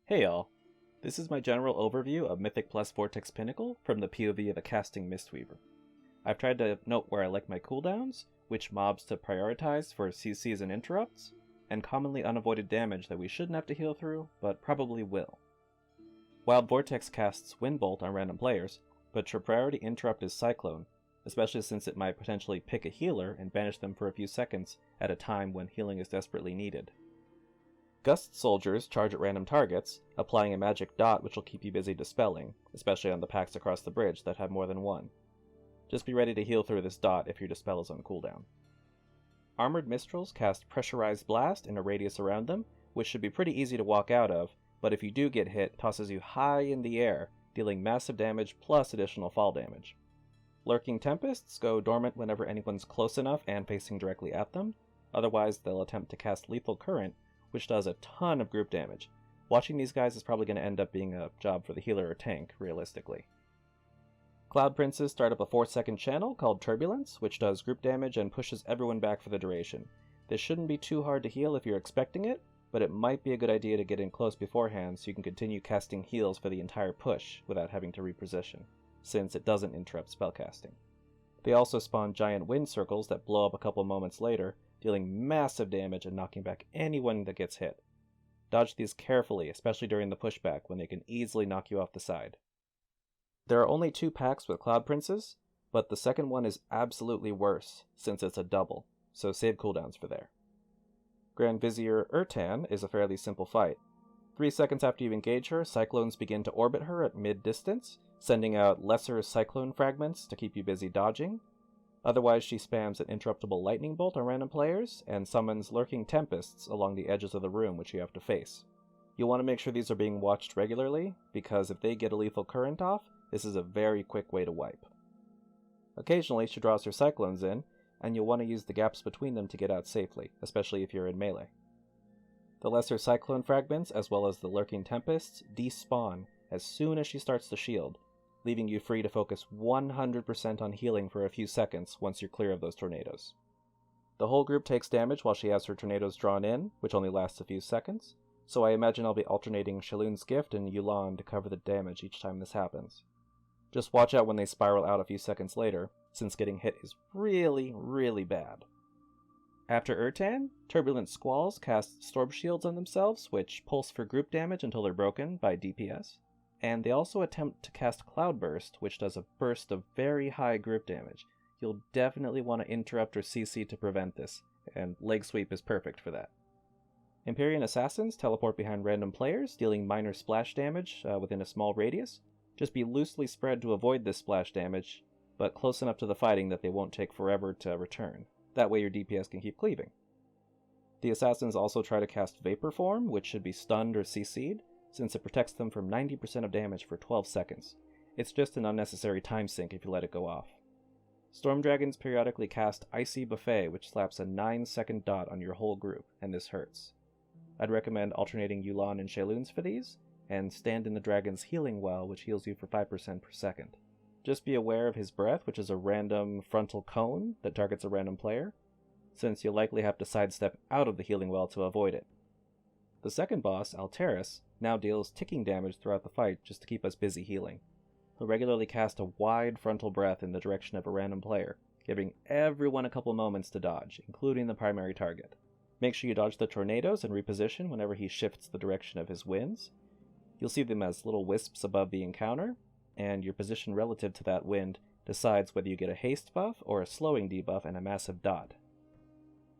Hey y'all, this is my general overview of Mythic Vortex Pinnacle from the POV of a Casting Mistweaver. I've tried to note where I like my cooldowns, which mobs to prioritize for CCs and interrupts, and commonly unavoided damage that we shouldn't have to heal through, but probably will. Wild Vortex casts Wind Bolt on random players, but your priority interrupt is Cyclone, especially since it might potentially pick a healer and banish them for a few seconds at a time when healing is desperately needed. Gust soldiers charge at random targets, applying a magic dot which will keep you busy dispelling, especially on the packs across the bridge that have more than one. Just be ready to heal through this dot if your dispel is on cooldown. Armored Mistrals cast Pressurized Blast in a radius around them, which should be pretty easy to walk out of, but if you do get hit, it tosses you high in the air, dealing massive damage plus additional fall damage. Lurking Tempests go dormant whenever anyone's close enough and facing directly at them, otherwise they'll attempt to cast Lethal Current, which does a ton of group damage. Watching these guys is probably going to end up being a job for the healer or tank, realistically. Cloud Princes start up a 4-second channel called Turbulence, which does group damage and pushes everyone back for the duration. This shouldn't be too hard to heal if you're expecting it, but it might be a good idea to get in close beforehand so you can continue casting heals for the entire push without having to reposition, since it doesn't interrupt spellcasting. They also spawn giant wind circles that blow up a couple moments later, dealing massive damage and knocking back anyone that gets hit. Dodge these carefully, especially during the pushback when they can easily knock you off the side. There are only 2 packs with Cloud Princes, but the second one is absolutely worse since it's a double, so save cooldowns for there. Grand Vizier Urtan is a fairly simple fight. 3 seconds after you engage her, cyclones begin to orbit her at mid-distance, sending out lesser cyclone fragments to keep you busy dodging. Otherwise, she spams an interruptible lightning bolt on random players and summons lurking tempests along the edges of the room which you have to face. You'll want to make sure these are being watched regularly, because if they get a lethal current off, this is a very quick way to wipe. Occasionally, she draws her cyclones in, and you'll want to use the gaps between them to get out safely, especially if you're in melee. The lesser cyclone fragments, as well as the lurking tempests, despawn as soon as she starts to shield, leaving you free to focus 100% on healing for a few seconds once you're clear of those tornadoes. The whole group takes damage while she has her tornadoes drawn in, which only lasts a few seconds, so I imagine I'll be alternating Shaloon's Gift and Yu'lon to cover the damage each time this happens. Just watch out when they spiral out a few seconds later, since getting hit is really, really bad. After Urtan, Turbulent Squalls cast Storm Shields on themselves, which pulse for group damage until they're broken by DPS. And they also attempt to cast Cloudburst, which does a burst of very high group damage. You'll definitely want to interrupt or CC to prevent this, and Leg Sweep is perfect for that. Empyrean Assassins teleport behind random players, dealing minor splash damage within a small radius. Just be loosely spread to avoid this splash damage, but close enough to the fighting that they won't take forever to return. That way your DPS can keep cleaving. The Assassins also try to cast Vapor Form, which should be stunned or CC'd, since it protects them from 90% of damage for 12 seconds. It's just an unnecessary time sink if you let it go off. Storm Dragons periodically cast Icy Buffet, which slaps a 9-second dot on your whole group, and this hurts. I'd recommend alternating Yu'lon and Shaloons for these, and stand in the dragon's Healing Well, which heals you for 5% per second. Just be aware of his breath, which is a random frontal cone that targets a random player, since you'll likely have to sidestep out of the Healing Well to avoid it. The second boss, Alteris, now deals ticking damage throughout the fight just to keep us busy healing. He'll regularly cast a wide frontal breath in the direction of a random player, giving everyone a couple moments to dodge, including the primary target. Make sure you dodge the tornadoes and reposition whenever he shifts the direction of his winds. You'll see them as little wisps above the encounter, and your position relative to that wind decides whether you get a haste buff or a slowing debuff and a massive dot.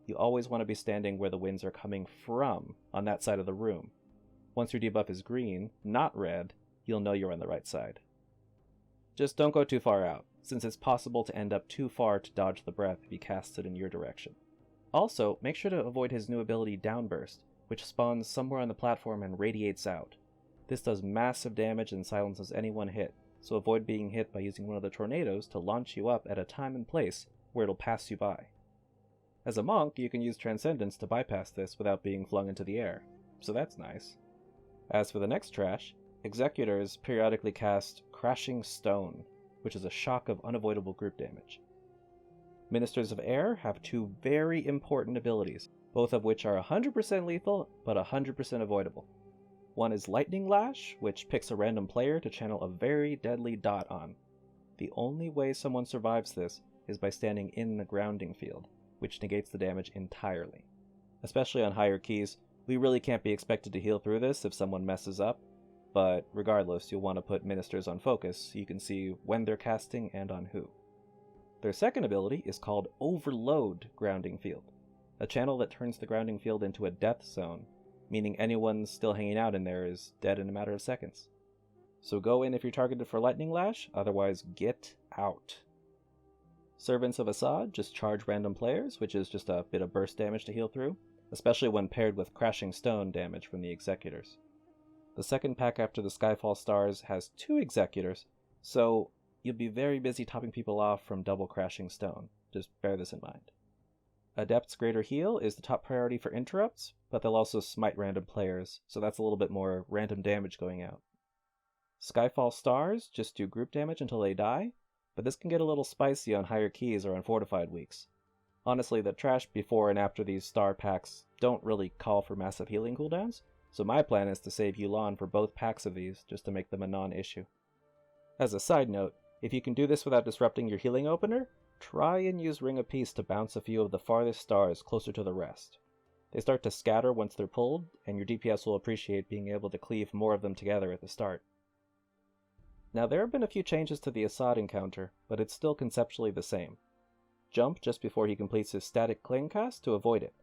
You always want to be standing where the winds are coming from, on that side of the room. Once your debuff is green, not red, you'll know you're on the right side. Just don't go too far out, since it's possible to end up too far to dodge the breath if he casts it in your direction. Also, make sure to avoid his new ability Downburst, which spawns somewhere on the platform and radiates out. This does massive damage and silences anyone hit, so avoid being hit by using one of the tornadoes to launch you up at a time and place where it'll pass you by. As a monk, you can use Transcendence to bypass this without being flung into the air, so that's nice. As for the next trash, Executors periodically cast Crashing Stone, which is a shock of unavoidable group damage. Ministers of Air have 2 very important abilities, both of which are 100% lethal, but 100% avoidable. One is Lightning Lash, which picks a random player to channel a very deadly dot on. The only way someone survives this is by standing in the grounding field, which negates the damage entirely. Especially on higher keys, we really can't be expected to heal through this if someone messes up, but regardless, you'll want to put ministers on focus so you can see when they're casting and on who. Their second ability is called Overload Grounding Field, a channel that turns the grounding field into a death zone, meaning anyone still hanging out in there is dead in a matter of seconds. So go in if you're targeted for Lightning Lash, otherwise get out. Servants of Assad just charge random players, which is just a bit of burst damage to heal through, especially when paired with Crashing Stone damage from the Executors. The second pack after the Skyfall Stars has 2 Executors, so you'll be very busy topping people off from double Crashing Stone. Just bear this in mind. Adept's Greater Heal is the top priority for interrupts, but they'll also smite random players, so that's a little bit more random damage going out. Skyfall Stars just do group damage until they die, but this can get a little spicy on higher keys or on fortified weeks. Honestly, the trash before and after these star packs don't really call for massive healing cooldowns, so my plan is to save Yu'lon for both packs of these just to make them a non-issue. As a side note, if you can do this without disrupting your healing opener, try and use Ring of Peace to bounce a few of the farthest stars closer to the rest. They start to scatter once they're pulled, and your DPS will appreciate being able to cleave more of them together at the start. Now there have been a few changes to the Assad encounter, but it's still conceptually the same. Jump just before he completes his static cling cast to avoid it.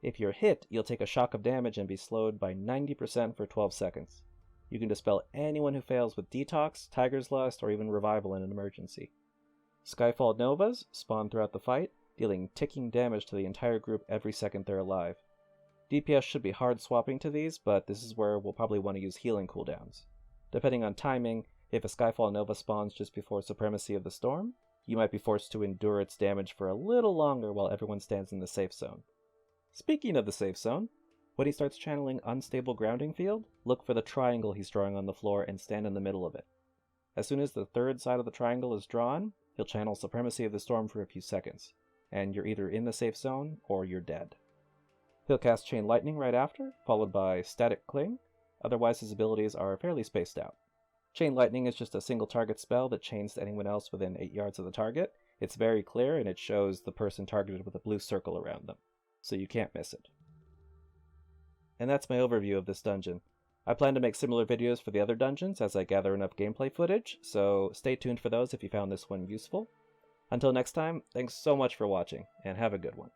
If you're hit, you'll take a shock of damage and be slowed by 90% for 12 seconds. You can dispel anyone who fails with Detox, Tiger's Lust, or even Revival in an emergency. Skyfall Novas spawn throughout the fight, dealing ticking damage to the entire group every second they're alive. DPS should be hard swapping to these, but this is where we'll probably want to use healing cooldowns. Depending on timing, if a Skyfall Nova spawns just before Supremacy of the Storm, you might be forced to endure its damage for a little longer while everyone stands in the safe zone. Speaking of the safe zone, when he starts channeling Unstable Grounding Field, look for the triangle he's drawing on the floor and stand in the middle of it. As soon as the third side of the triangle is drawn, he'll channel Supremacy of the Storm for a few seconds, and you're either in the safe zone or you're dead. He'll cast Chain Lightning right after, followed by Static Cling, otherwise his abilities are fairly spaced out. Chain Lightning is just a single target spell that chains to anyone else within 8 yards of the target. It's very clear and it shows the person targeted with a blue circle around them, so you can't miss it. And that's my overview of this dungeon. I plan to make similar videos for the other dungeons as I gather enough gameplay footage, so stay tuned for those if you found this one useful. Until next time, thanks so much for watching, and have a good one.